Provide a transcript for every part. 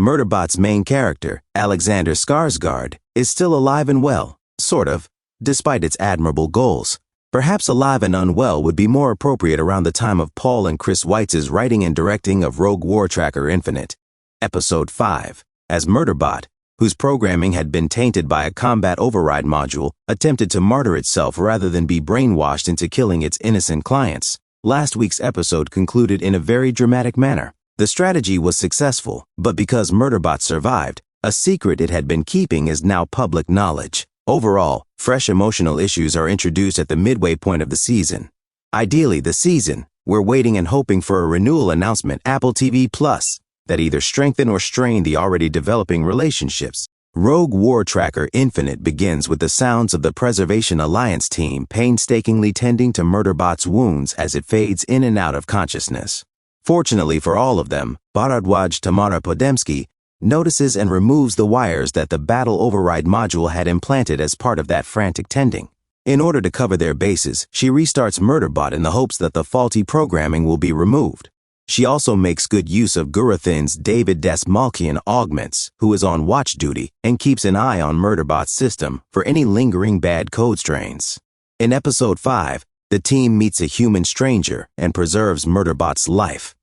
Murderbot's main character, Alexander Skarsgård, is still alive and well, sort of, despite its admirable goals. Perhaps alive and unwell would be more appropriate around the time of Paul and Chris Weitz's writing and directing of Rogue War Tracker Infinite, Episode 5, as Murderbot, whose programming had been tainted by a combat override module, attempted to martyr itself rather than be brainwashed into killing its innocent clients. Last week's episode concluded in a very dramatic manner. The strategy was successful, but because Murderbot survived, a secret it had been keeping is now public knowledge. Overall, fresh emotional issues are introduced at the midway point of the season. Ideally, the season, we're waiting and hoping for a renewal announcement Apple TV Plus that either strengthen or strain the already developing relationships. Rogue War Tracker Infinite begins with the sounds of the Preservation Alliance team painstakingly tending to Murderbot's wounds as it fades in and out of consciousness. Fortunately for all of them, Bharadwaj Tamara Podemsky notices and removes the wires that the battle override module had implanted as part of that frantic tending. In order to cover their bases, she restarts Murderbot in the hopes that the faulty programming will be removed. She also makes good use of Gurathin's David Desmalkian augments, who is on watch duty, and keeps an eye on Murderbot's system for any lingering bad code strains. In Episode 5, the team meets a human stranger and preserves Murderbot's life.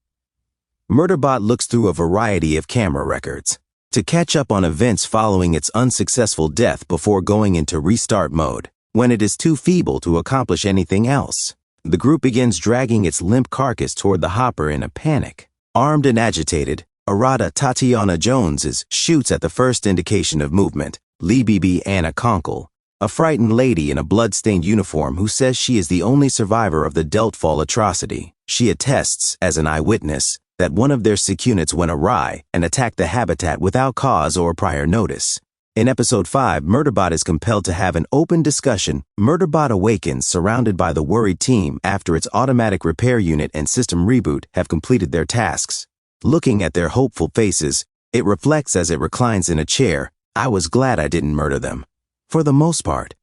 Murderbot looks through a variety of camera records to catch up on events following its unsuccessful death before going into restart mode. When it is too feeble to accomplish anything else, the group begins dragging its limp carcass toward the hopper in a panic. Armed and agitated, Arada Tatiana Jones shoots at the first indication of movement, Libibi Anna Conkle, a frightened lady in a blood-stained uniform who says she is the only survivor of the Deltfall atrocity. She attests, as an eyewitness, that one of their SIC units went awry and attacked the habitat without cause or prior notice. In Episode 5, Murderbot is compelled to have an open discussion. Murderbot awakens surrounded by the worried team after its automatic repair unit and system reboot have completed their tasks. Looking at their hopeful faces, it reflects as it reclines in a chair, "I was glad I didn't murder them." For the most part.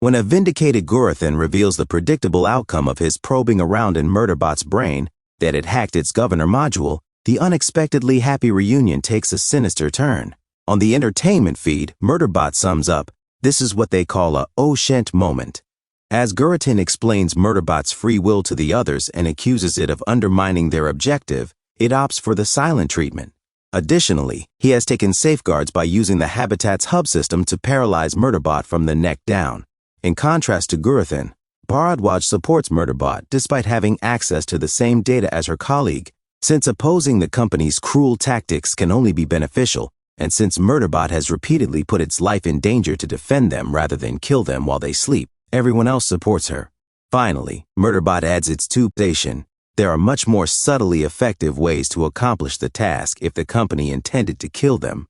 When a vindicated Gurathin reveals the predictable outcome of his probing around in Murderbot's brain, that it hacked its governor module, the unexpectedly happy reunion takes a sinister turn. On the entertainment feed, Murderbot sums up, "This is what they call a oh-shent moment." As Gurathin explains Murderbot's free will to the others and accuses it of undermining their objective, it opts for the silent treatment. Additionally, he has taken safeguards by using the habitat's hub system to paralyze Murderbot from the neck down. In contrast to Gurathin, Bharadwaj supports Murderbot despite having access to the same data as her colleague, since opposing the company's cruel tactics can only be beneficial, and since Murderbot has repeatedly put its life in danger to defend them rather than kill them while they sleep, everyone else supports her. Finally, Murderbot adds its station. There are much more subtly effective ways to accomplish the task if the company intended to kill them.